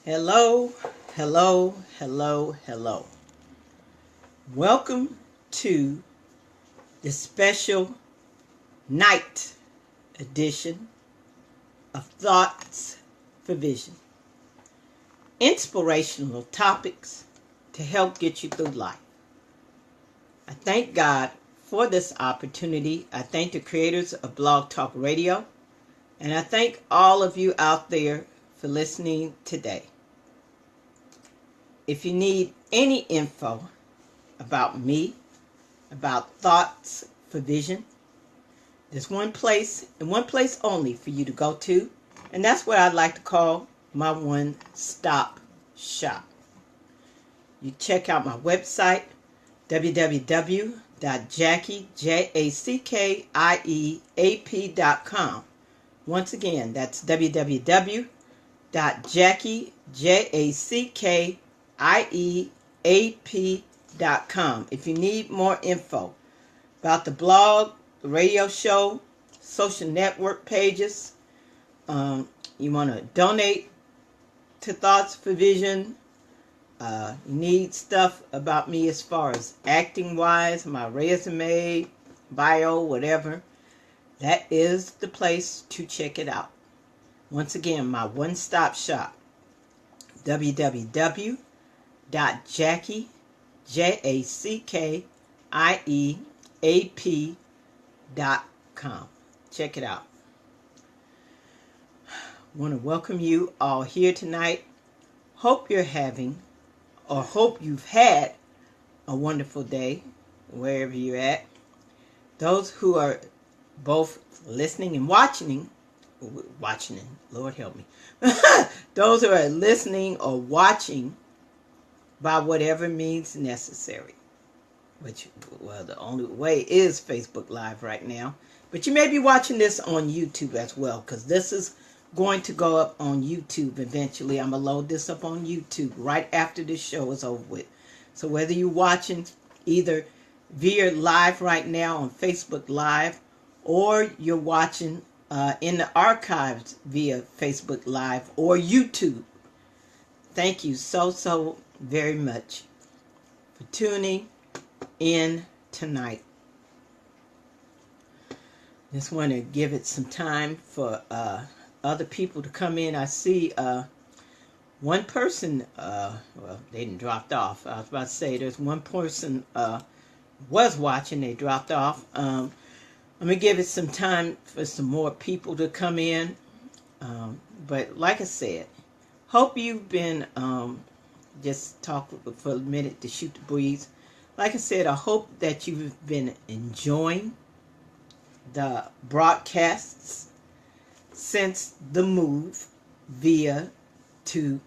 Hello, hello, hello, hello. Welcome to the special night edition of Thoughts for Vision. Inspirational topics to help get you through life. I thank God for this opportunity. I thank the creators of Blog Talk Radio. And I thank all of you out there for listening today. If you need any info about me, about Thoughts for Vision, there's one place and one place only for you to go to, and that's what I'd like to call my one-stop shop. You check out my website, www.jackieap.com. Once again, that's www.jackieap.com. If you need more info about the blog, the radio show, social network pages, you want to donate to Thoughts for Vision, you need stuff about me as far as acting wise, my resume, bio, whatever, that is the place to check it out. Once again, my one-stop shop, www.jackieap.com. Check it out. I want to welcome you all here tonight. Hope you're having, or hope you've had, a wonderful day, wherever you're at. Those who are both listening and watching, Lord help me. Those who are listening or watching by whatever means necessary, which, well, the only way is Facebook Live right now. But you may be watching this on YouTube as well, because this is going to go up on YouTube eventually. I'm going to load this up on YouTube right after this show is over with. So whether you're watching either via live right now on Facebook Live, or you're watching in the archives via Facebook Live or YouTube, thank you so very much for tuning in tonight. Just want to give it some time for other people to come in. I see one person, well, they didn't dropped off. I was about to say there's one person was watching, they dropped off. I'm going to give it some time for some more people to come in. But like I said, hope you've been, just talk for a minute to shoot the breeze. Like I said, I hope that you've been enjoying the broadcasts since the move via to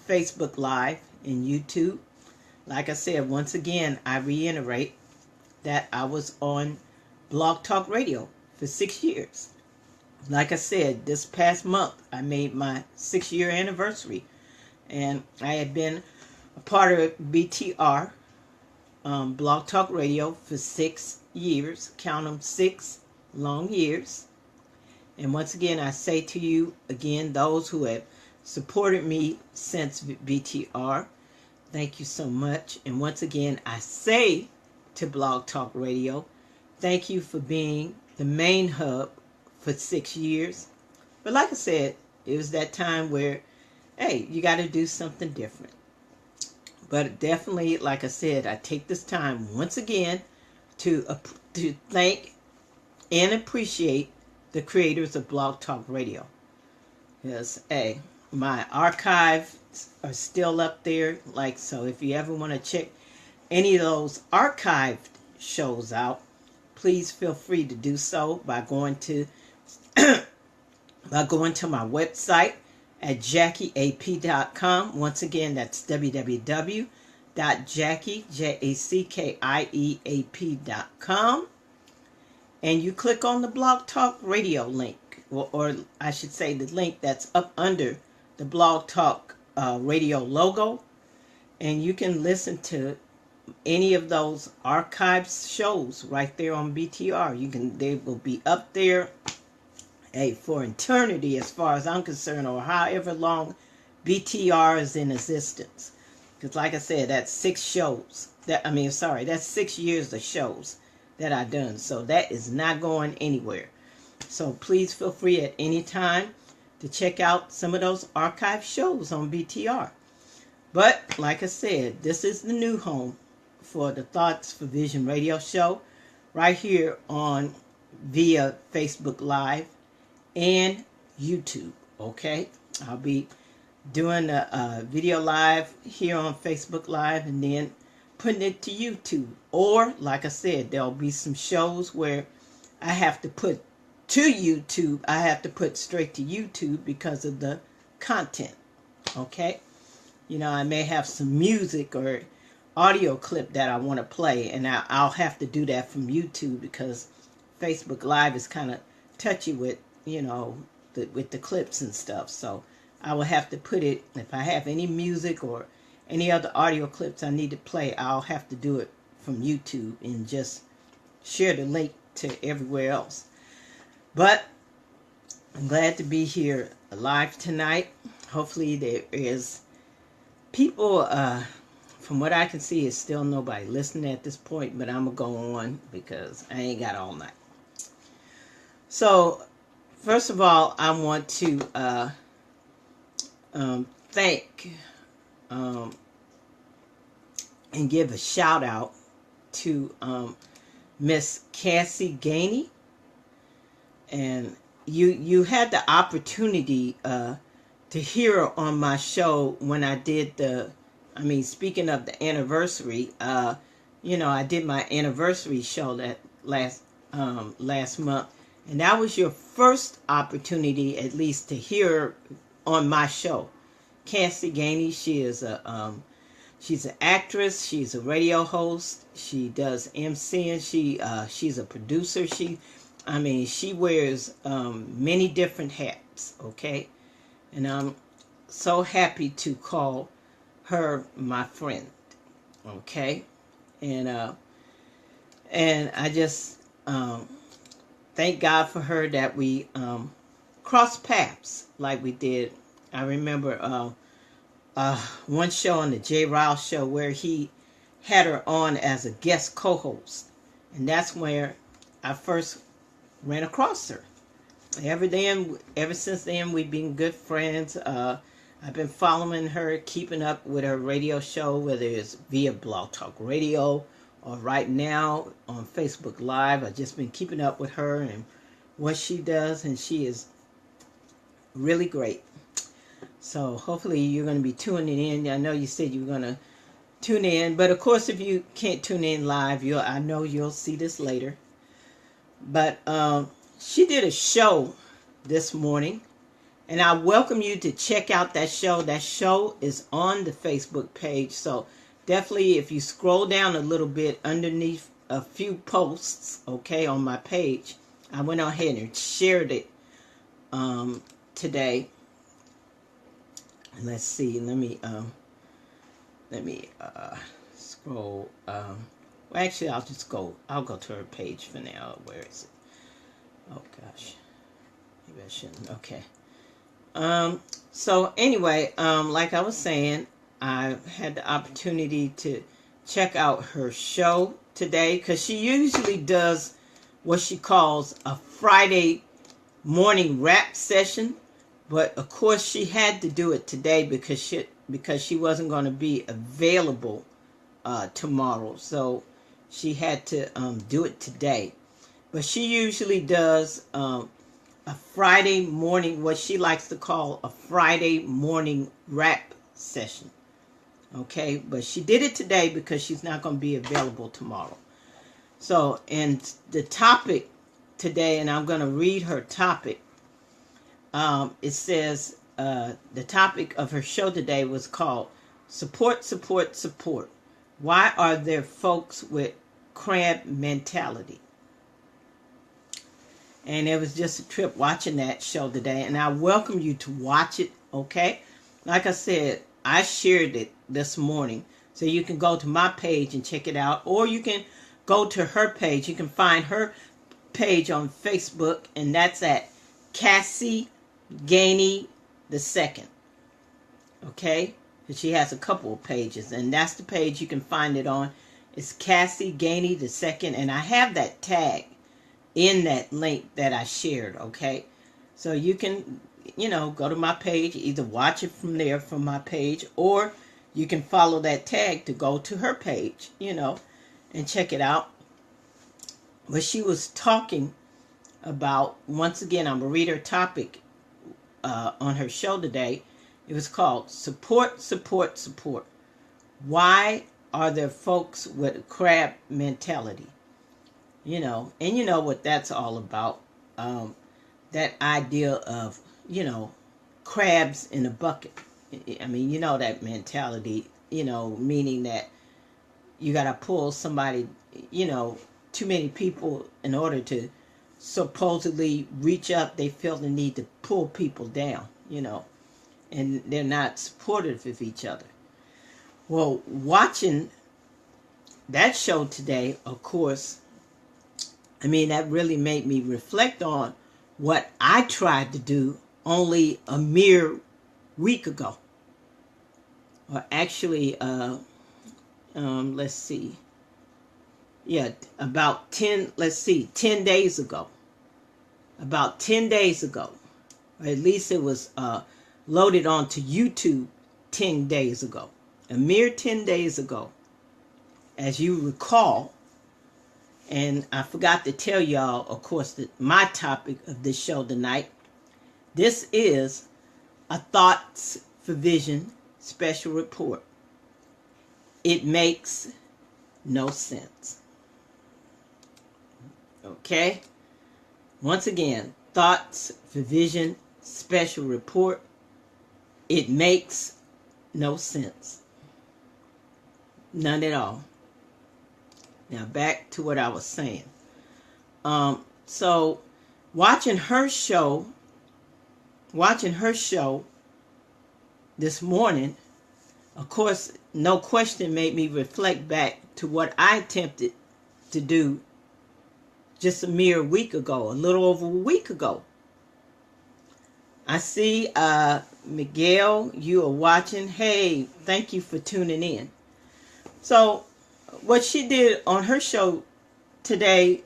Facebook Live and YouTube. Like I said, once again, I reiterate that I was on Blog Talk Radio for 6 years. Like I said, this past month I made my 6-year anniversary, and I had been a part of BTR, Blog Talk Radio, for 6 years. Count them, 6 long years. And once again, I say to you again, those who have supported me since BTR, thank you so much. And once again, I say to Blog Talk Radio, thank you for being the main hub for 6 years. But like I said, it was that time where, hey, you got to do something different. But definitely, like I said, I take this time once again to thank and appreciate the creators of Blog Talk Radio. Yes, hey, my archives are still up there. So if you ever want to check any of those archived shows out, please feel free to do so by going to my website at jackieap.com. Once again, that's www.jackieap.com. And you click on the Blog Talk Radio link, or I should say the link that's up under the Blog Talk Radio logo, and you can listen to any of those archived shows right there on BTR. They will be up there, for eternity as far as I'm concerned, or however long BTR is in existence. Because like I said, that's 6 shows. That's 6 years of shows that I've done. So that is not going anywhere. So please feel free at any time to check out some of those archive shows on BTR. But like I said, this is the new home for the Thoughts for Vision radio show right here on via Facebook Live and YouTube. Okay, I'll be doing a video live here on Facebook Live and then putting it to YouTube. Or like I said, there'll be some shows where I have to put to YouTube. I have to put straight to YouTube because of the content. Okay, I may have some music or audio clip that I want to play, and I'll have to do that from YouTube because Facebook Live is kind of touchy with with the clips and stuff. So I will have to put it, if I have any music or any other audio clips I need to play, I'll have to do it from YouTube and just share the link to everywhere else. But I'm glad to be here live tonight. Hopefully there is people, from what I can see, is still nobody listening at this point, but I'm going to go on because I ain't got all night. So, first of all, I want to thank and give a shout out to Miss Cassie Gainey. And you had the opportunity to hear her on my show when I did speaking of the anniversary, I did my anniversary show that last month. And that was your first opportunity, at least, to hear on my show. Cassie Gainey, she is she's an actress, she's a radio host, she does MCing, she's a producer, she wears many different hats, okay? And I'm so happy to call her my friend, okay? And I just thank God for her that we crossed paths like we did. I remember one show on the Jay Rouse show where he had her on as a guest co-host, and that's where I first ran across her. Ever since then, we've been good friends. I've been following her, keeping up with her radio show, whether it's via Blog Talk Radio or right now on Facebook Live. I've just been keeping up with her and what she does, and she is really great. So hopefully you're going to be tuning in. I know you said you were going to tune in, but of course if you can't tune in live, I know you'll see this later. But she did a show this morning, and I welcome you to check out that show. That show is on the Facebook page, so definitely if you scroll down a little bit underneath a few posts, okay, on my page, I went ahead and shared it today. Let's see, let me scroll. Well, actually, I'll go to her page for now. Where is it? Oh gosh, maybe I shouldn't. Okay. So anyway, like I was saying, I had the opportunity to check out her show today because she usually does what she calls a Friday morning rap session, but of course she had to do it today because she wasn't going to be available tomorrow, so she had to do it today. But she usually does a Friday morning, what she likes to call a Friday morning rap session. Okay, but she did it today because she's not going to be available tomorrow. So, and the topic today, and I'm going to read her topic. It says, the topic of her show today was called Support, Support, Support. Why are there folks with crab mentality? And it was just a trip watching that show today. And I welcome you to watch it, okay? Like I said, I shared it this morning. So you can go to my page and check it out. Or you can go to her page. You can find her page on Facebook. And that's at Cassie Gainey II. Okay? And she has a couple of pages, and that's the page you can find it on. It's Cassie Gainey the second, and I have that tag in that link that I shared. Okay, so you can, go to my page, either watch it from there from my page, or you can follow that tag to go to her page, and check it out. But she was talking about, once again, I'm going to read her topic on her show today. It was called Support, Support, Support. Why are there folks with a crab mentality? And you know what that's all about. That idea of, crabs in a bucket. I mean, that mentality, meaning that you got to pull somebody, too many people in order to supposedly reach up. They feel the need to pull people down, and they're not supportive of each other. Well, watching that show today, of course, that really made me reflect on what I tried to do only a mere week ago. Or actually, let's see. Yeah, about 10 days ago. About 10 days ago. Or at least it was loaded onto YouTube 10 days ago. A mere 10 days ago. As you recall, and I forgot to tell y'all, of course, that my topic of this show tonight, this is a Thoughts for Vision special report. It makes no sense. Okay? Once again, Thoughts for Vision special report. It makes no sense. None at all. Now back to what I was saying. So watching her show this morning, of course, no question made me reflect back to what I attempted to do just a mere week ago, a little over a week ago. I see Miguel, you are watching. Hey, thank you for tuning in. So what she did on her show today,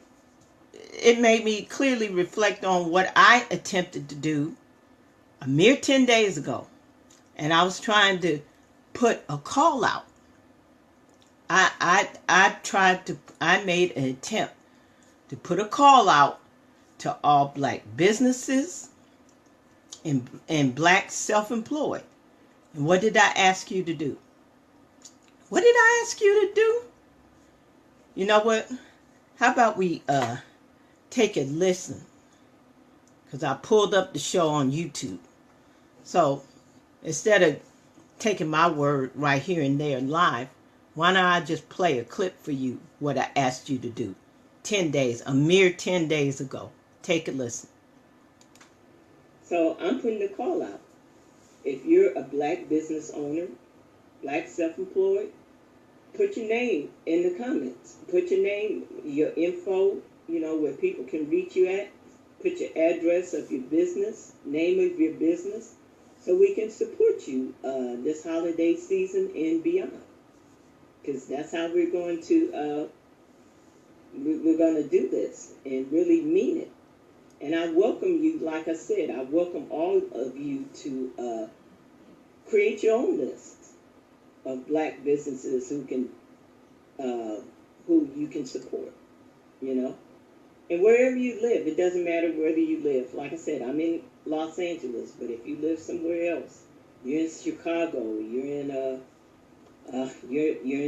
it made me clearly reflect on what I attempted to do a mere 10 days ago. And I was trying to put a call out. I made an attempt to put a call out to all black businesses and black self-employed. And what did I ask you to do? What did I ask you to do? You know what? How about we take a listen? Because I pulled up the show on YouTube. So instead of taking my word right here and there live, why don't I just play a clip for you what I asked you to do 10 days, a mere 10 days ago. Take a listen. So I'm putting the call out. If you're a black business owner, black self-employed, put your name in the comments. Put your name, your info, where people can reach you at. Put your address of your business, name of your business, so we can support you this holiday season and beyond. Because that's how we're going to do this and really mean it. And I welcome you, like I said, I welcome all of you to create your own list of black businesses who you can support, And wherever you live, it doesn't matter whether you live. Like I said, I'm in Los Angeles, but if you live somewhere else, you're in Chicago, you're in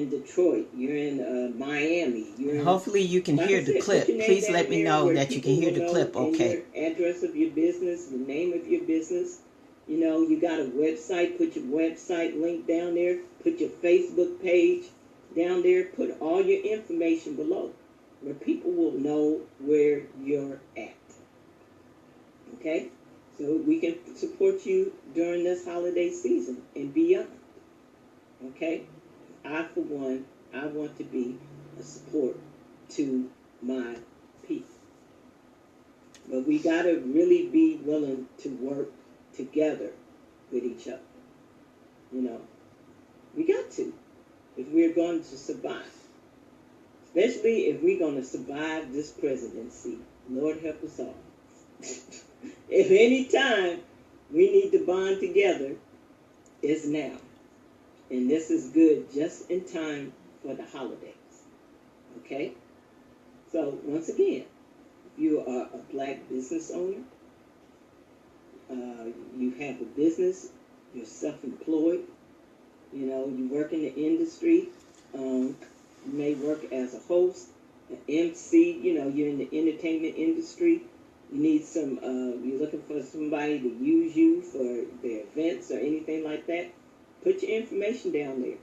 Detroit, you're in Miami. Hopefully you can hear the clip. Please let me know that you can hear the clip. Okay. Your address of your business, the name of your business. You got a website. Put your website link down there. Put your Facebook page down there. Put all your information below, where people will know where you're at. Okay? So we can support you during this holiday season and beyond. Okay? I, for one, I want to be a support to my people. But we got to really be willing to work together with each other. You know, we got to if we're going to survive. Especially if we're going to survive this presidency. Lord help us all. If any time we need to bond together, it's now. And this is good just in time for the holidays. Okay? So, once again, if you are a black business owner, you have a business, you're self-employed, you know, you work in the industry, you may work as a host, an MC, you know, you're in the entertainment industry, you need some, you're looking for somebody to use you for their events or anything like that, put your information down there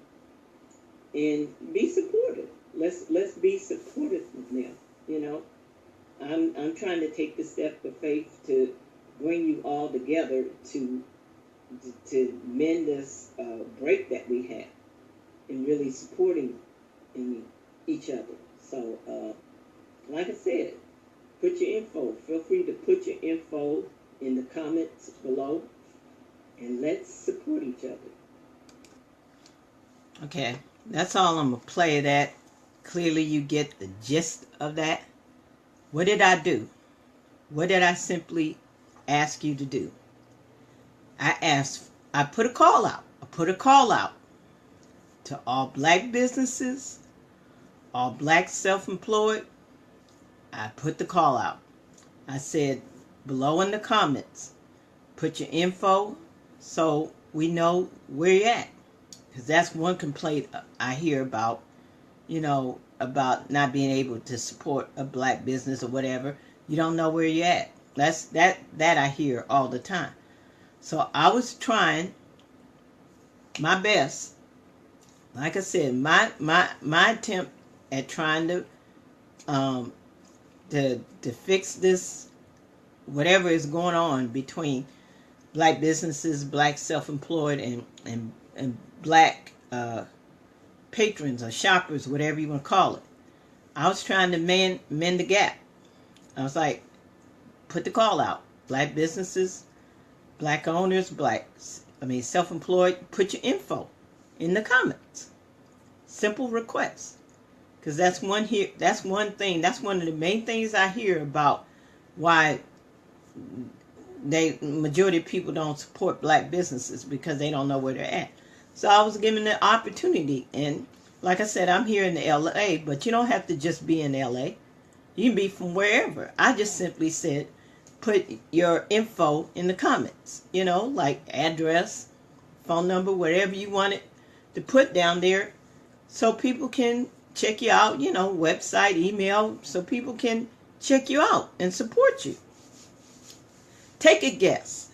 and be supportive. Let's be supportive of them, you know. I'm trying to take the step of faith to bring you all together to mend this break that we have in really supporting in each other. So, like I said, put your info. Feel free to put your info in the comments below, and let's support each other. Okay, that's all I'm going to play of that. Clearly you get the gist of that. What did I do? What did I simply ask you to do? I put a call out. I put a call out to all black businesses, all black self-employed. I put the call out. I said below in the comments, put your info so we know where you're at. Because that's one complaint I hear about, you know, about not being able to support a black business or whatever. You don't know where you're at. That I hear all the time. So I was trying my best. Like I said, my attempt at trying to fix this, whatever is going on between black businesses, black self-employed, and black patrons or shoppers, whatever you want to call it. I was trying to mend the gap. I was like, put the call out. Black businesses, black owners, self-employed, put your info in the comments. Simple request. Because that's one thing, that's one of the main things I hear about why majority of people don't support black businesses, because they don't know where they're at. So I was given the opportunity, and like I said, I'm here in the LA, but you don't have to just be in LA. You can be from wherever. I just simply said, put your info in the comments, you know, like address, phone number, whatever you want it to put down there so people can check you out, you know, website, email, so people can check you out and support you. Take a guess.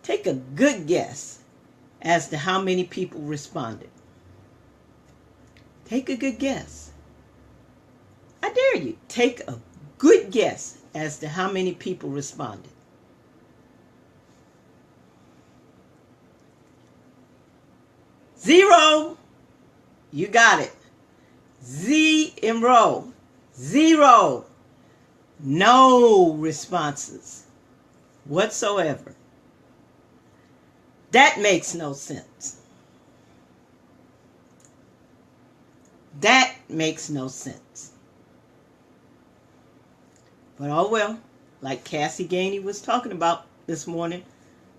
Take a good guess as to how many people responded. Take a good guess. I dare you. Take a good guess as to how many people responded. Zero. You got it. Zero. No responses whatsoever. That makes no sense. That makes no sense. But oh well, like Cassie Gainey was talking about this morning,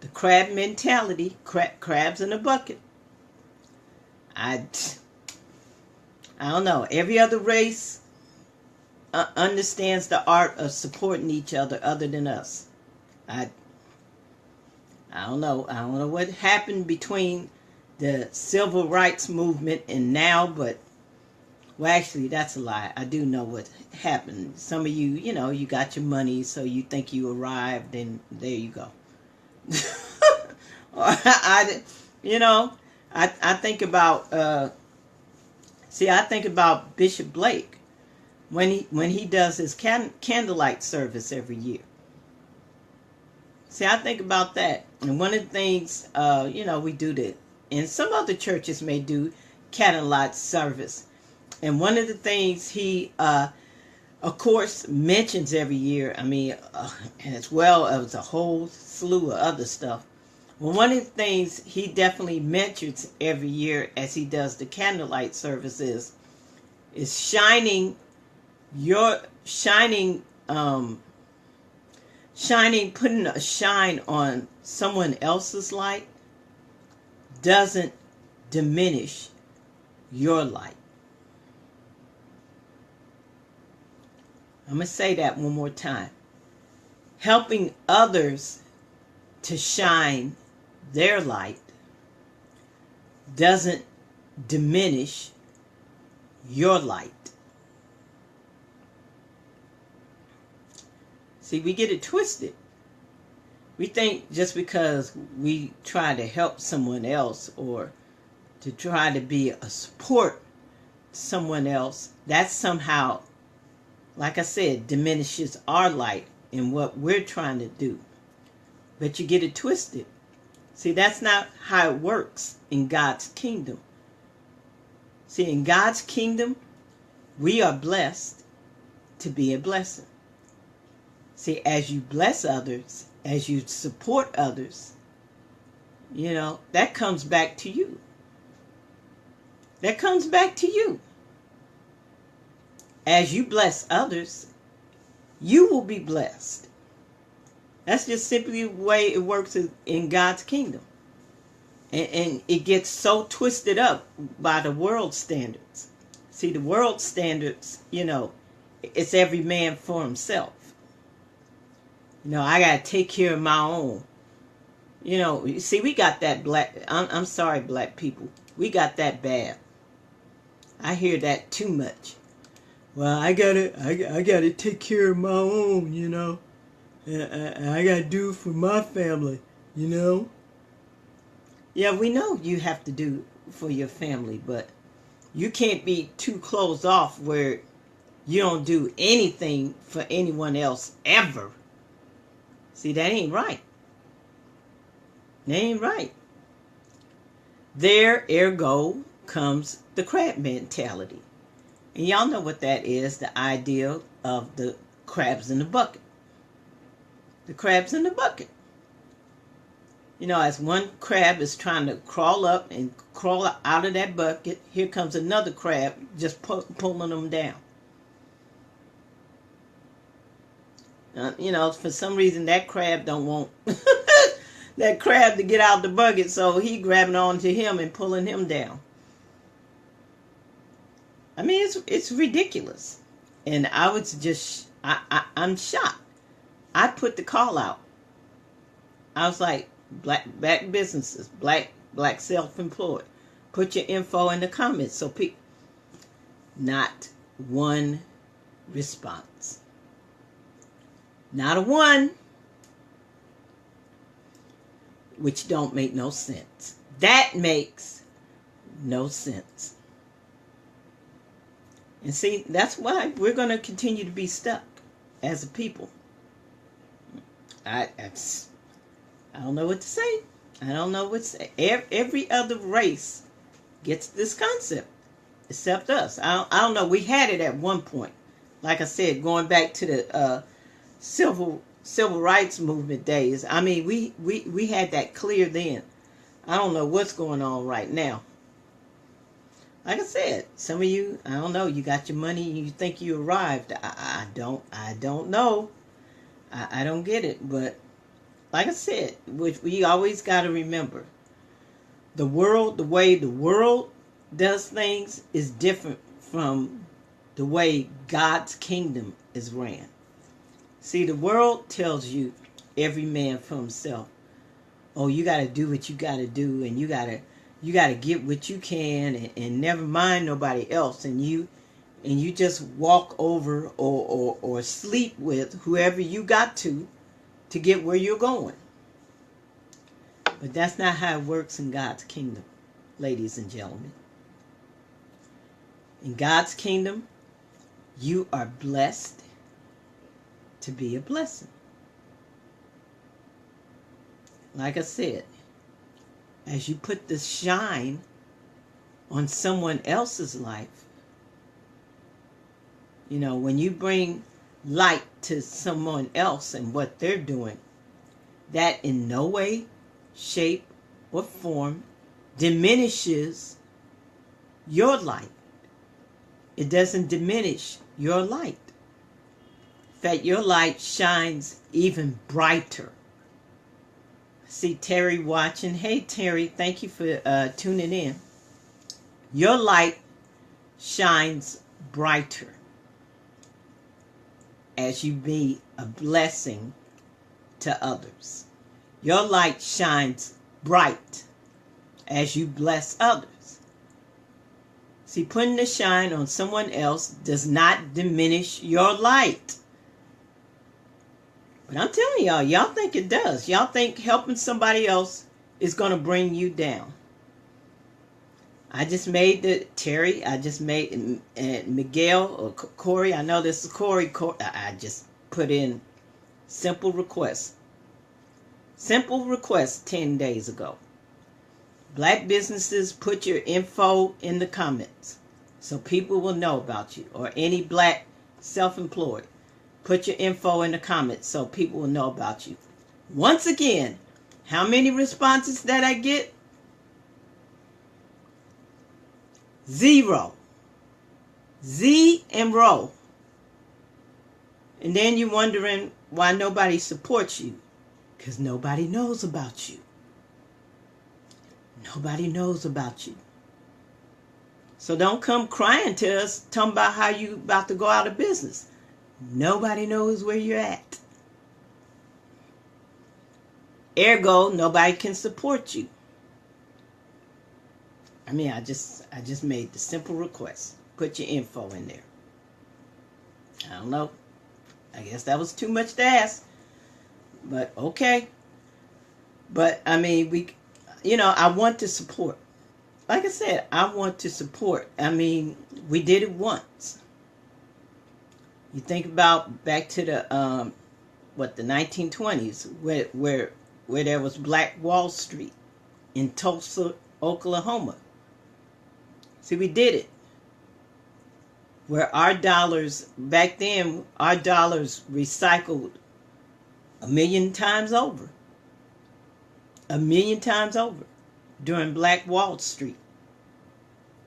the crab mentality, crabs in a bucket. I don't know. Every other race understands the art of supporting each other than us. I don't know. I don't know what happened between the civil rights movement and now, but, well, actually, that's a lie. I do know what happened. Some of you, you know, you got your money, so you think you arrived, and there you go. I think about, I think about Bishop Blake when he does his candlelight service every year. See, I think about that. And one of the things, we do that, and some other churches may do candlelight service. And one of the things he, of course, mentions every year, as well as a whole slew of other stuff, Well, one of the things he definitely mentions every year as he does the candlelight services is your shining, putting a shine on someone else's light doesn't diminish your light. I'm going to say that one more time. Helping others to shine their light doesn't diminish your light. See, we get it twisted. We think just because we try to help someone else or to try to be a support to someone else, that somehow, like I said, diminishes our light in what we're trying to do. But you get it twisted. See, that's not how it works in God's kingdom. See, in God's kingdom, we are blessed to be a blessing. See, as you bless others, as you support others, that comes back to you. That comes back to you. As you bless others, you will be blessed. That's just simply the way it works in God's kingdom. And it gets so twisted up by the world standards. See, the world standards, it's every man for himself. I got to take care of my own. See, we got that I'm sorry, black people. We got that bad. I hear that too much. Well, I gotta take care of my own, I gotta do it for my family, Yeah, we know you have to do for your family, but you can't be too closed off where you don't do anything for anyone else ever. See, that ain't right. That ain't right. There, ergo, comes the crab mentality. And y'all know what that is, the idea of the crabs in the bucket. The crabs in the bucket. As one crab is trying to crawl up and crawl out of that bucket, here comes another crab just pulling them down. For some reason that crab don't want that crab to get out the bucket, so he grabbing onto him and pulling him down. I mean, it's ridiculous. And I was just, I'm shocked. I put the call out. I was like, black businesses, black self-employed, put your info in the comments so people, not one response. Not a one, which don't make no sense. That makes no sense. And see, that's why we're going to continue to be stuck as a people. I don't know what to say. I don't know what to say. Every other race gets this concept, except us. I don't know. We had it at one point. Like I said, going back to the civil rights movement days. I mean, we had that clear then. I don't know what's going on right now. Like I said, some of you, I don't know, you got your money and you think you arrived. I don't know. I don't get it. But like I said, we always got to remember, the way the world does things is different from the way God's kingdom is ran. See, the world tells you every man for himself. Oh, you got to do what you got to do, and you got to get what you can, and never mind nobody else, and you just walk over or sleep with whoever you got to get where you're going. But that's not how it works in God's kingdom, ladies and gentlemen. In God's kingdom, you are blessed to be a blessing. Like I said, as you put the shine on someone else's life, when you bring light to someone else and what they're doing, that in no way, shape, or form diminishes your light. It doesn't diminish your light. In fact, your light shines even brighter. See Terry watching. Hey Terry, thank you for tuning in. Your light shines brighter as you be a blessing to others. Your light shines bright as you bless others. See, putting the shine on someone else does not diminish your light. But I'm telling y'all think it does. Y'all think helping somebody else is going to bring you down. I just made Miguel or Corey. I know this is Corey. I just put in simple request. Simple request 10 days ago. Black businesses, put your info in the comments so people will know about you. Or any black self-employed, put your info in the comments so people will know about you. Once again, how many responses did I get? 0. Z and row. And then you're wondering why nobody supports you. Because nobody knows about you. Nobody knows about you. So don't come crying to us talking about how you about to go out of business. Nobody knows where you're at. Ergo, nobody can support you. I mean, I just made the simple request. Put your info in there. I don't know. I guess that was too much to ask. But okay. But I mean, I want to support. Like I said, I want to support. I mean, we did it once. You think about back to the the 1920s, where there was Black Wall Street in Tulsa, Oklahoma. See, we did it. Where our dollars, back then, our dollars recycled 1,000,000 times over. 1,000,000 times over during Black Wall Street.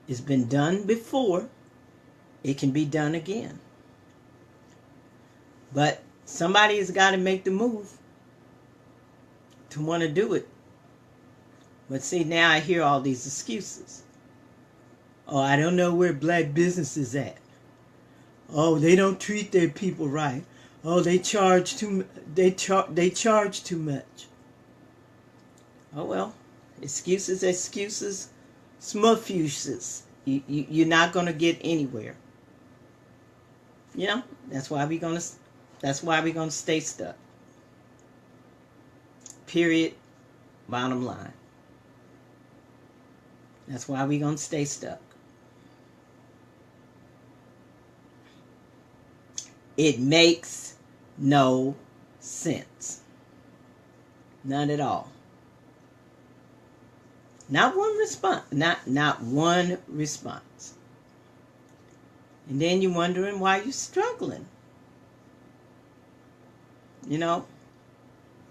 It's been done before. It can be done again. But somebody has got to make the move to want to do it. But see, now I hear all these excuses. Oh, I don't know where black business is at. Oh, they don't treat their people right. Oh, they charge too much. Oh well, excuses, smuffuses. You're not gonna get anywhere. You know, that's why we're gonna stay stuck. Period. Bottom line. That's why we're gonna stay stuck. It makes no sense. None at all. Not one response. Not one response. And then you're wondering why you're struggling. You know,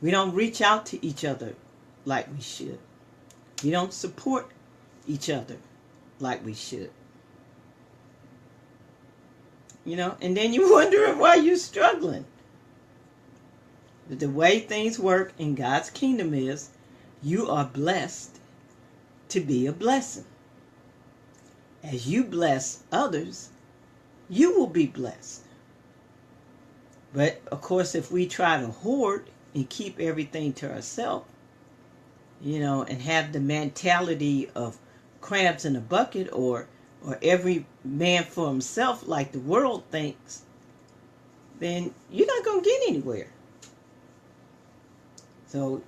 we don't reach out to each other like we should. We don't support each other like we should. You know, and then you're wondering why you're struggling. But the way things work in God's kingdom is you are blessed to be a blessing. As you bless others, you will be blessed. But of course, if we try to hoard and keep everything to ourselves, you know, and have the mentality of crabs in a bucket or every man for himself like the world thinks, then you're not going to get anywhere. So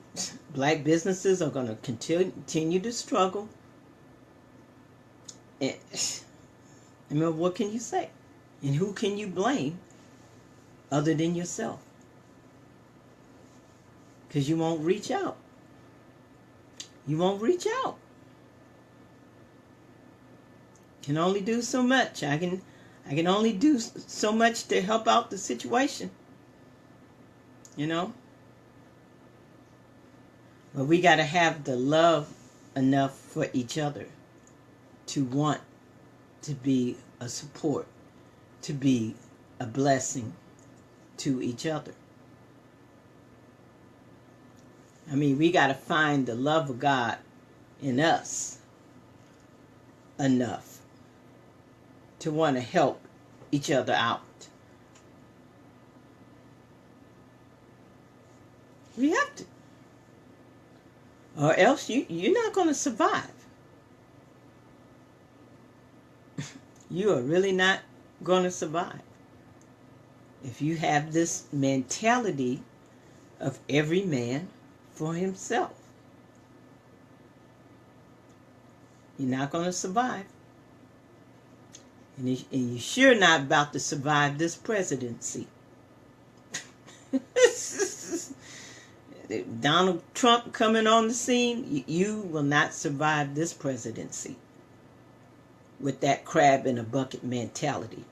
black businesses are going to continue to struggle. And I mean, what can you say? And who can you blame other than yourself? Because you won't reach out. You won't reach out. Can only do so much. I can only do so much to help out the situation. You know? But we got to have the love enough for each other to want to be a support, to be a blessing to each other. I mean, we got to find the love of God in us enough to want to help each other out. We have to. Or else you're not going to survive. You are really not going to survive if you have this mentality of every man for himself. You're not going to survive. And you're sure not about to survive this presidency. Donald Trump coming on the scene, you will not survive this presidency with that crab in a bucket mentality.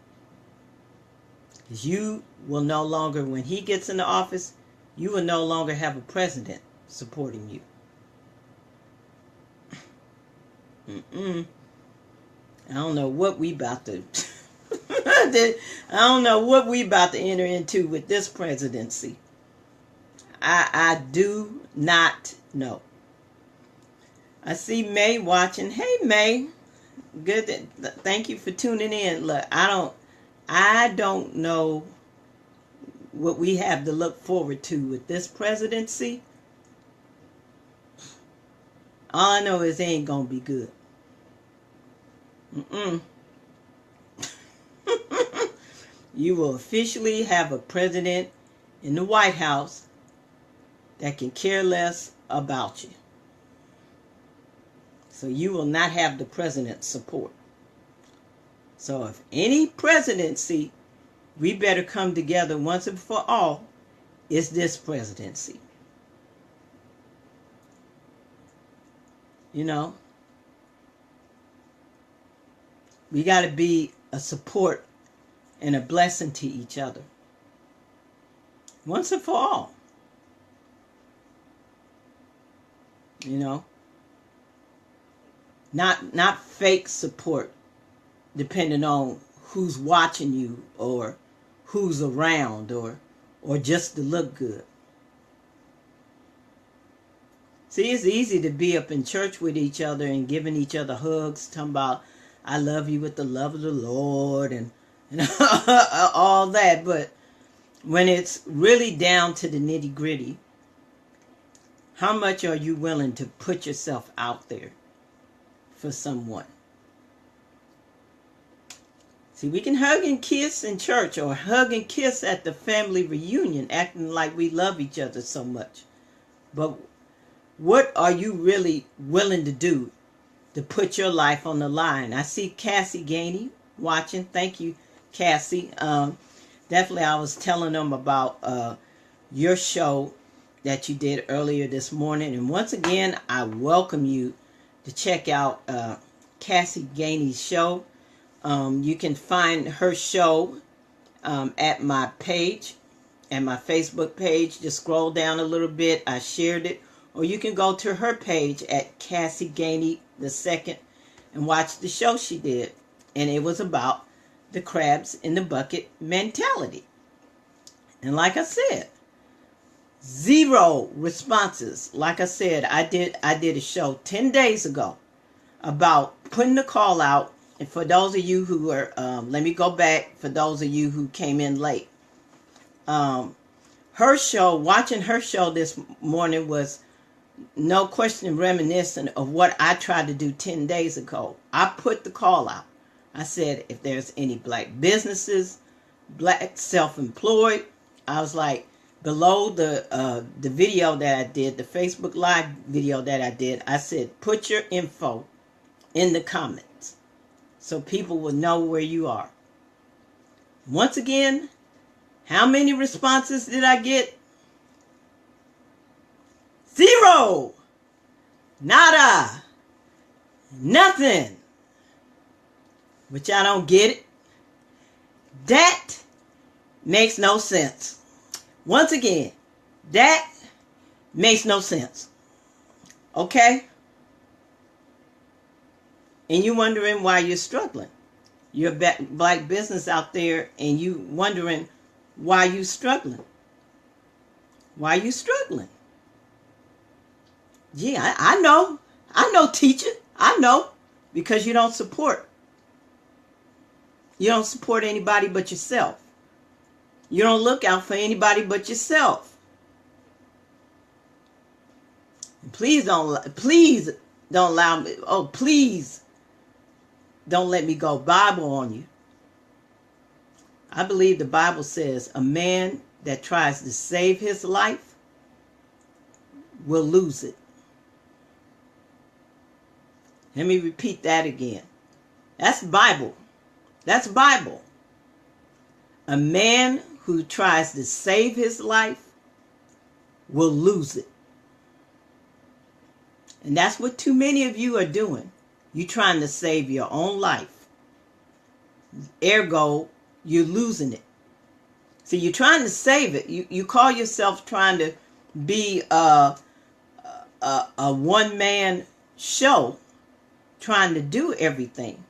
Because you will no longer, when he gets into office, you will no longer have a president supporting you. I don't know what we about to I don't know what we about to enter into with this presidency. I do not know. I see May watching. Hey May, good. Thank you for tuning in. Look, I don't know what we have to look forward to with this presidency. All I know is it ain't gonna be good. You will officially have a president in the White House that can care less about you. So you will not have the president's support. So if any presidency, we better come together once and for all, is this presidency. You know, we got to be a support and a blessing to each other. Once and for all. You know, not fake support depending on who's watching you or who's around or just to look good. See, it's easy to be up in church with each other and giving each other hugs, talking about I love you with the love of the Lord and all that, but when it's really down to the nitty-gritty, how much are you willing to put yourself out there for someone? See, we can hug and kiss in church or hug and kiss at the family reunion, acting like we love each other so much. But what are you really willing to do to put your life on the line? I see Cassie Gainey watching. Thank you, Cassie. Definitely, I was telling them about your show that you did earlier this morning. And once again, I welcome you to check out Cassie Gainey's show. You can find her show at my page, at my Facebook page. Just scroll down a little bit. I shared it. Or you can go to her page at Cassie Gainey II and watch the show she did. And it was about the crabs in the bucket mentality. And like I said, 0 responses. Like I said, I did a show 10 days ago about putting the call out. And for those of you who are, let me go back for those of you who came in late. Her show, watching her show this morning was no question reminiscent of what I tried to do 10 days ago. I put the call out. I said, if there's any black businesses, black self-employed, I was like, below the video that I did, the Facebook Live video that I did, I said, put your info in the comments so people will know where you are. Once again, how many responses did I get? 0. Nada. Nothing. Which I don't get it. That makes no sense. Once again, that makes no sense. Okay? And you wondering why you're struggling. You're a black business out there and you wondering why you struggling. Why you struggling? Yeah, I know. I know, teacher. I know. Because you don't support. You don't support anybody but yourself. You don't look out for anybody but yourself. Please don't allow me. Oh, please don't let me go Bible on you. I believe the Bible says a man that tries to save his life will lose it. Let me repeat that again. That's Bible. That's Bible. A man who tries to save his life will lose it. And that's what too many of you are doing. You're trying to save your own life. Ergo, you're losing it. So you're trying to save it. You call yourself trying to be a one-man show, trying to do everything,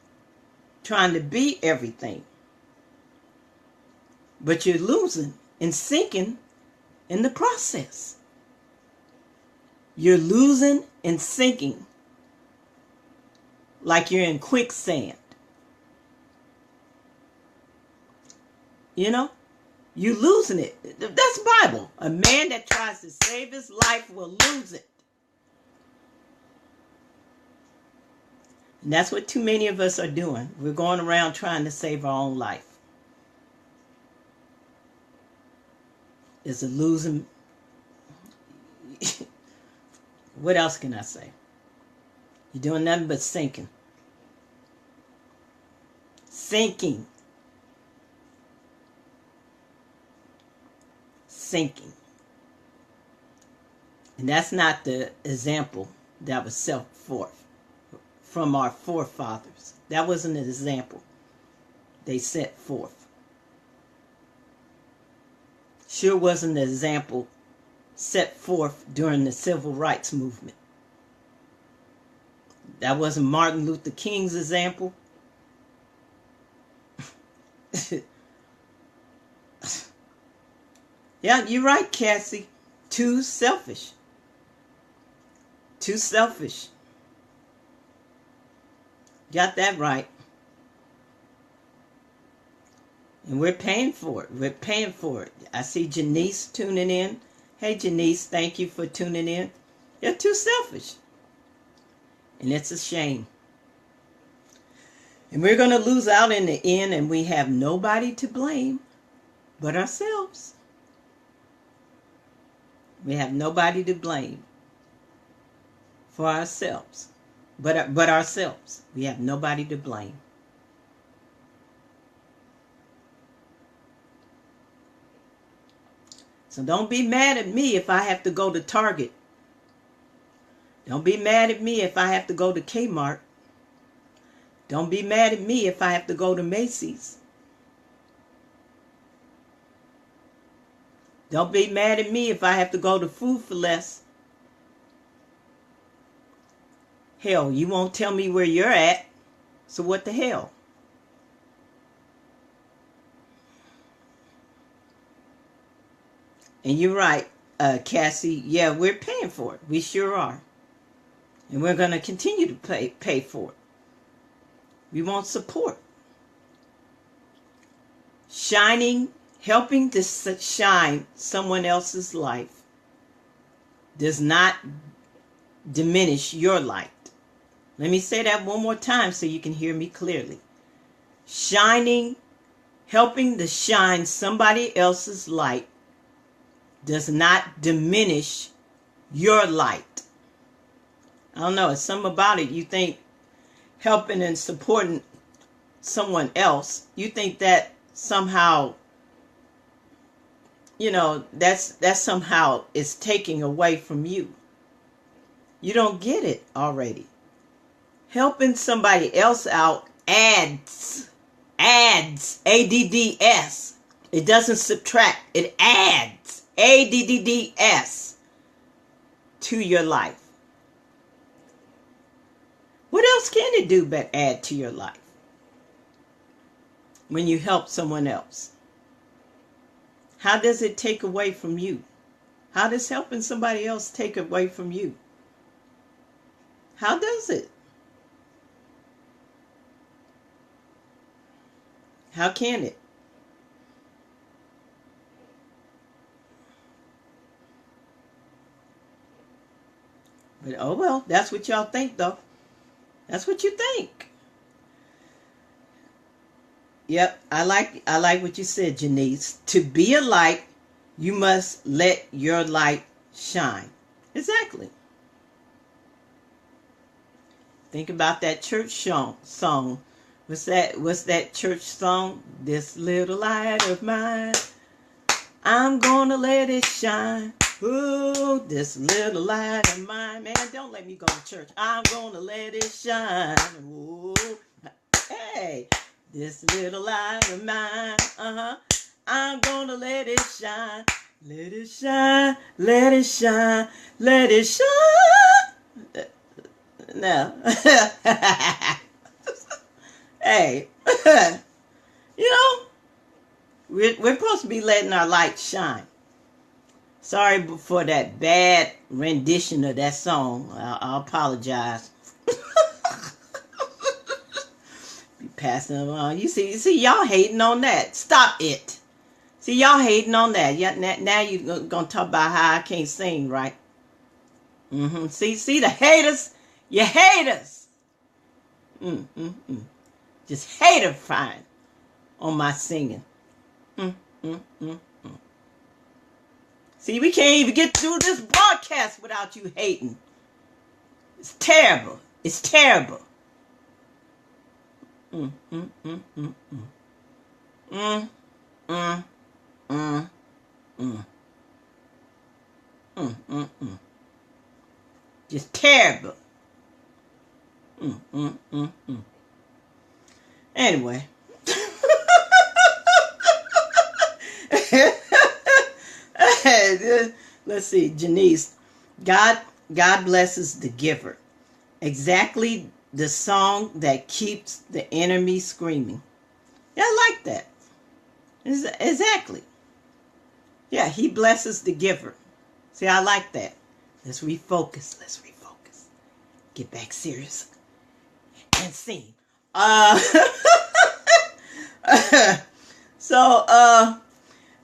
trying to be everything. But you're losing and sinking in the process. You're losing and sinking like you're in quicksand. You know? You're losing it. That's Bible. A man that tries to save his life will lose it. And that's what too many of us are doing. We're going around trying to save our own life. It's a losing. What else can I say? You're doing nothing but sinking. Sinking. Sinking. And that's not the example that was set forth from our forefathers. That wasn't an example they set forth. Sure wasn't an example set forth during the civil rights movement. That wasn't Martin Luther King's example. Yeah, you're right, Cassie. Too selfish. Too selfish. Got that right. And we're paying for it. We're paying for it. I see Janice tuning in. Hey, Janice, thank you for tuning in. You're too selfish. And it's a shame. And we're going to lose out in the end, and we have nobody to blame but ourselves. We have nobody to blame for ourselves. But ourselves. We have nobody to blame. So don't be mad at me if I have to go to Target. Don't be mad at me if I have to go to Kmart. Don't be mad at me if I have to go to Macy's. Don't be mad at me if I have to go to Food for Less. Hell, you won't tell me where you're at. So what the hell? And you're right, Cassie. Yeah, we're paying for it. We sure are. And we're going to continue to pay for it. We want support. Helping to shine someone else's life does not diminish your light. Let me say that one more time so you can hear me clearly. Helping to shine somebody else's light does not diminish your light. I don't know, it's something about it. You think helping and supporting someone else, you think that somehow, that somehow is taking away from you. You don't get it already. Helping somebody else out adds, A-D-D-S. It doesn't subtract, it adds, A-D-D-D-S, to your life. What else can it do but add to your life when you help someone else? How does it take away from you? How does helping somebody else take away from you? How does it? How can it? But oh well, that's what y'all think though. That's what you think. Yep, I like what you said, Janice. To be a light, you must let your light shine. Exactly. Think about that church song. What's that church song? This little light of mine, I'm gonna let it shine. Ooh, this little light of mine. Man, don't let me go to church. I'm gonna let it shine. Ooh, hey, this little light of mine. I'm gonna let it shine. Let it shine, let it shine, let it shine. No. Hey, you know, we're supposed to be letting our light shine. Sorry for that bad rendition of that song. I'll apologize. Be passing them on. You see, y'all hating on that. Stop it. See, y'all hating on that. Now you're gonna talk about how I can't sing, right? See the haters. You haters. Just haterifying on my singing. See, we can't even get through this broadcast without you hating. It's terrible. It's terrible. Just terrible. Anyway. Let's see, Janice. God blesses the giver. Exactly the song that keeps the enemy screaming. Yeah, I like that. Exactly. Yeah, he blesses the giver. See, I like that. Let's refocus. Get back serious and sing.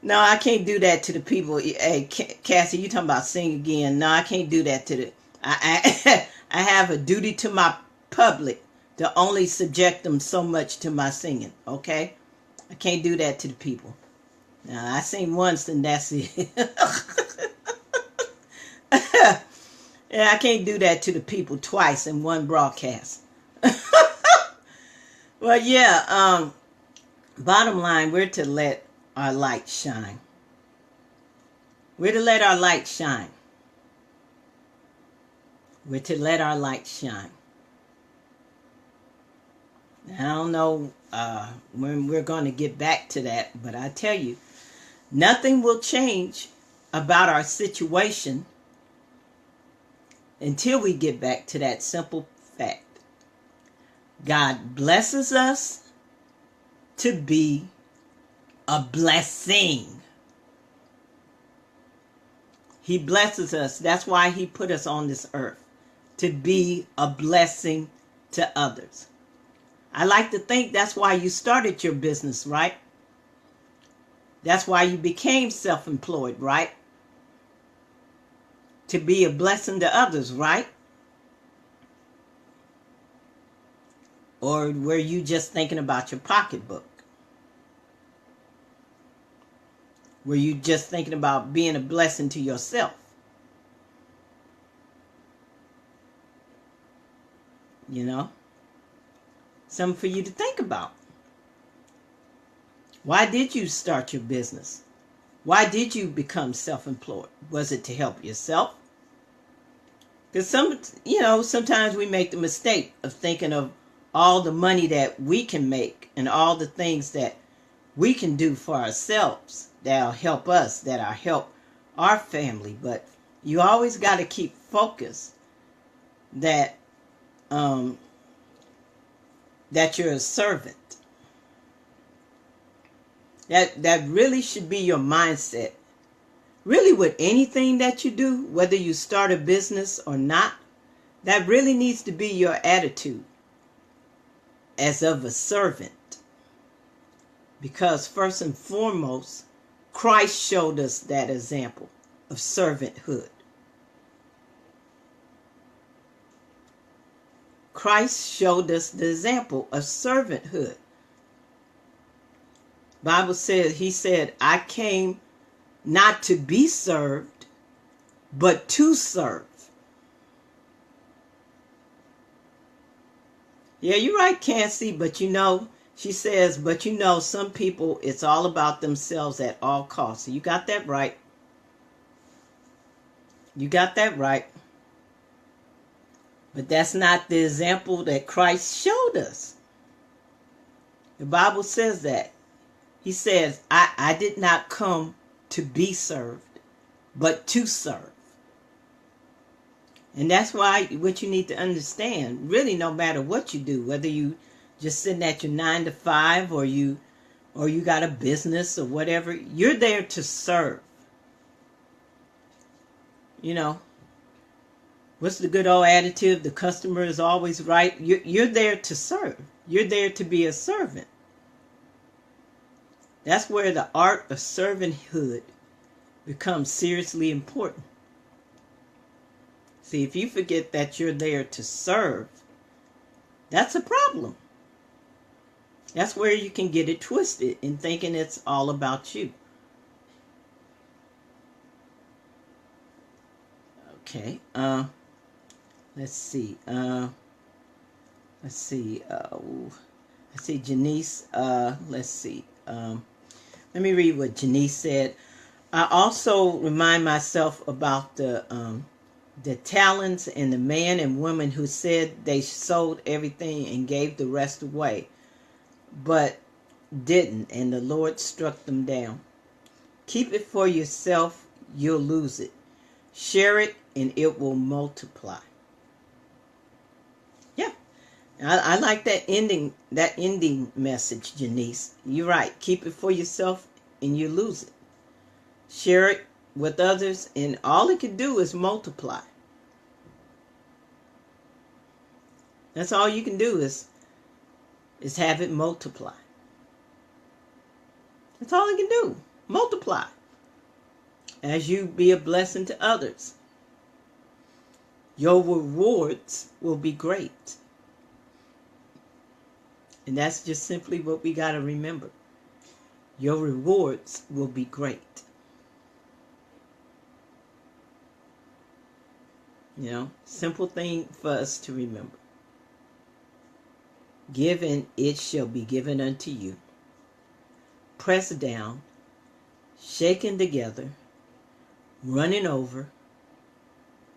No, I can't do that to the people. Hey, Cassie, you talking about sing again. No, I can't do that to the... I have a duty to my public to only subject them so much to my singing, okay? I can't do that to the people. Now, I sing once and that's it. Yeah, I can't do that to the people twice in one broadcast. Well, yeah, bottom line, we're to let our light shine. We're to let our light shine. We're to let our light shine. I don't know when we're going to get back to that, but I tell you, nothing will change about our situation until we get back to that simple fact. God blesses us to be a blessing. He blesses us. That's why he put us on this earth, to be a blessing to others. I like to think that's why you started your business, right? That's why you became self-employed, right? To be a blessing to others, right? Or were you just thinking about your pocketbook? Were you just thinking about being a blessing to yourself? You know? Something for you to think about. Why did you start your business? Why did you become self-employed? Was it to help yourself? Because sometimes we make the mistake of thinking of all the money that we can make and all the things that we can do for ourselves that'll help us, that'll help our family. But you always got to keep focused that that you're a servant. That really should be your mindset. Really, with anything that you do, whether you start a business or not, that really needs to be your attitude as of a servant. Because first and foremost, Christ showed us that example of servanthood. Christ showed us the example of servanthood. Bible says, he said, I came not to be served, but to serve. Yeah, you're right, Cancy, but she says, but some people, it's all about themselves at all costs. So you got that right. You got that right. But that's not the example that Christ showed us. The Bible says that. He says, I did not come to be served, but to serve. And that's why what you need to understand, really no matter what you do, whether you just sitting at your 9 to 5 or you got a business or whatever, you're there to serve. What's the good old attitude? The customer is always right. You're there to serve. You're there to be a servant. That's where the art of servanthood becomes seriously important. See, if you forget that you're there to serve, that's a problem. That's where you can get it twisted in thinking it's all about you. Okay. Let's see. I see Janice. Let's see. Let me read what Janice said. I also remind myself about the talents and the man and woman who said they sold everything and gave the rest away, but didn't, and the Lord struck them down. Keep it for yourself, you'll lose it. Share it, and it will multiply. Yeah, I like that ending message, Janice. You're right. Keep it for yourself, and you lose it. Share it with others, and all it can do is multiply. That's all you can do is have it multiply. That's all it can do. Multiply. As you be a blessing to others, your rewards will be great. And that's just simply what we got to remember. Your rewards will be great. Simple thing for us to remember. Give and it shall be given unto you. Pressed down, shaken together, running over,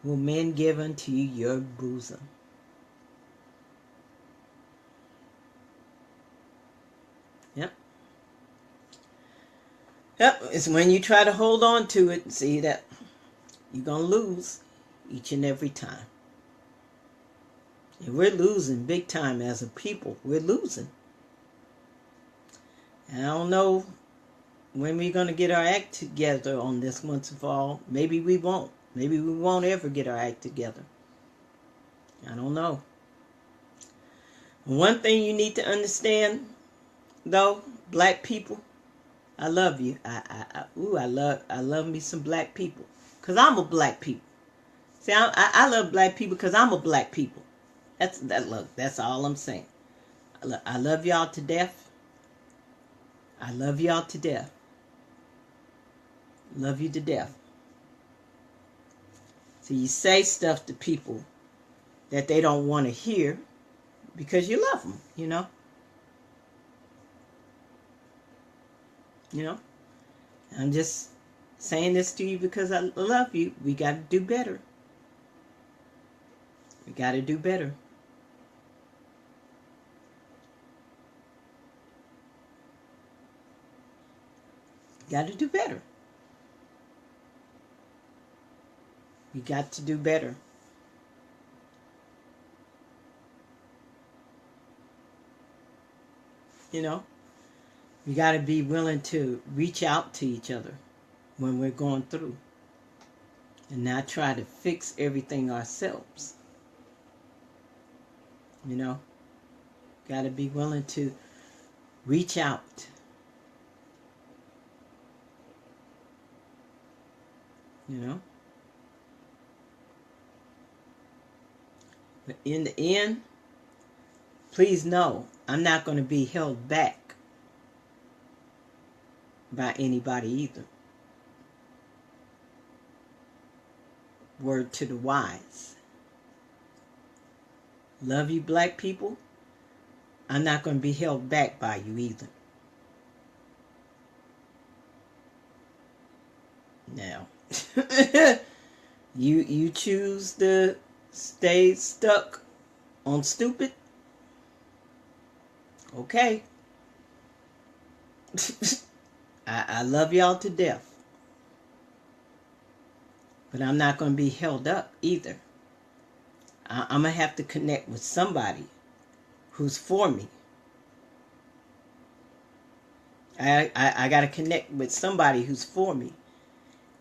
will men give unto you your bosom. Yep. It's when you try to hold on to it, see that you're going to lose each and every time. And we're losing big time as a people. We're losing. And I don't know when we're going to get our act together on this once and for all. Maybe we won't. Maybe we won't ever get our act together. I don't know. One thing you need to understand, though, black people, I love you. I love me some black people. Because I'm a black people. See, I love black people because I'm a black people. That's all I'm saying. I love y'all to death. I love y'all to death. Love you to death. So you say stuff to people that they don't want to hear because you love them, I'm just saying this to you because I love you. We got to do better. We got to do better. Got to do better. We got to do better. You know, we got to be willing to reach out to each other when we're going through and not try to fix everything ourselves. You know, got to be willing to reach out. You know, but in the end, please know I'm not going to be held back by anybody either. Word to the wise. Love you, black people. I'm not going to be held back by you either. Now, you choose to stay stuck on stupid. Okay. I love y'all to death. But I'm not going to be held up either. I'm going to have to connect with somebody who's for me. I got to connect with somebody who's for me.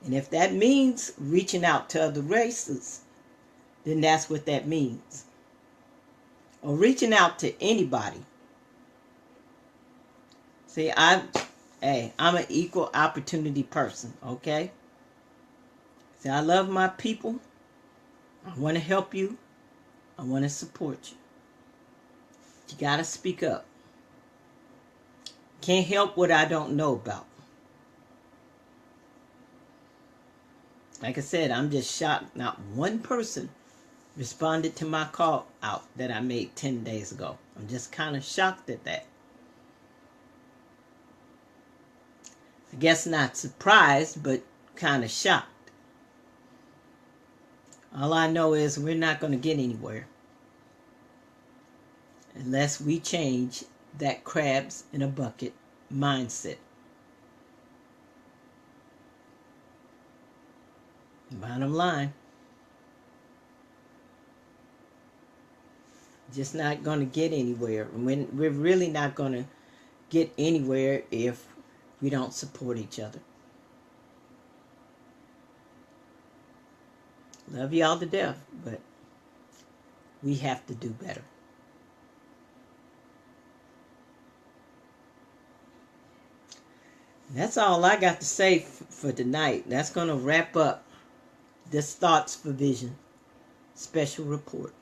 And if that means reaching out to other races, then that's what that means. Or reaching out to anybody. See, I'm an equal opportunity person, okay? See, I love my people. I want to help you. I want to support you. You got to speak up. Can't help what I don't know about. Like I said, I'm just shocked. Not one person responded to my call out that I made 10 days ago. I'm just kind of shocked at that. I guess not surprised, but kind of shocked. All I know is we're not going to get anywhere unless we change that crabs in a bucket mindset. Bottom line, just not going to get anywhere. We're really not going to get anywhere if we don't support each other. Love y'all to death, but we have to do better. That's all I got to say for tonight. That's going to wrap up this Thoughts for Vision special report.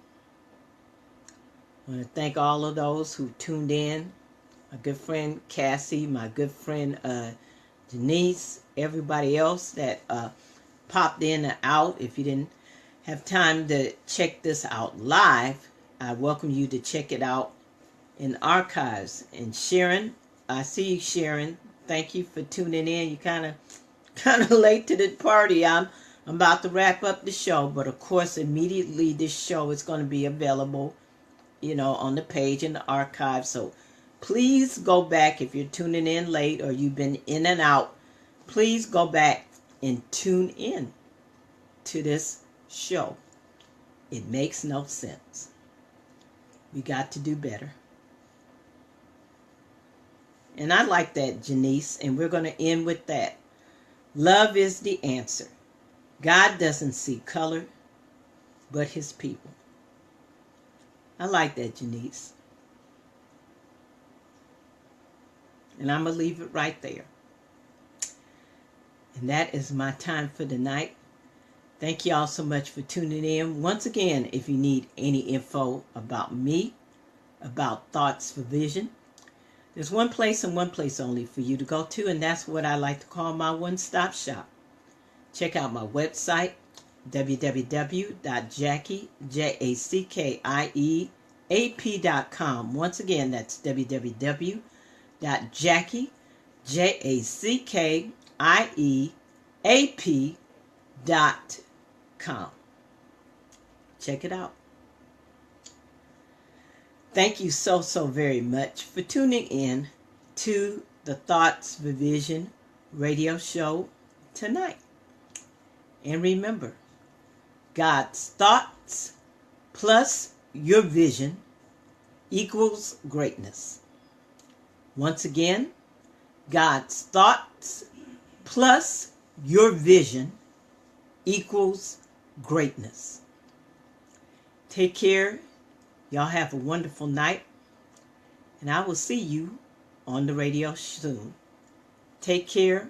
I want to thank all of those who tuned in. My good friend Cassie, my good friend Denise, everybody else that popped in and out. If you didn't have time to check this out live, I welcome you to check it out in archives. And Sharon, I see you, Sharon. Thank you for tuning in. You kind of late to the party. I'm about to wrap up the show, but of course, immediately this show is going to be available, on the page in the archive. So please go back if you're tuning in late or you've been in and out. Please go back and tune in to this show. It makes no sense. We got to do better. And I like that, Janice, and we're going to end with that. Love is the answer. God doesn't see color, but his people. I like that, Janice. And I'm going to leave it right there. And that is my time for tonight. Thank you all so much for tuning in. Once again, if you need any info about me, about Thoughts for Vision, there's one place and one place only for you to go to, and that's what I like to call my one-stop shop. Check out my website, www.JackieJackieAP.com. Once again, that's www.JackieJackieAP.com. Check it out. Thank you so very much for tuning in to the Thoughts for Vision radio show tonight. And remember, God's thoughts plus your vision equals greatness. Once again, God's thoughts plus your vision equals greatness. Take care. Y'all have a wonderful night. And I will see you on the radio soon. Take care.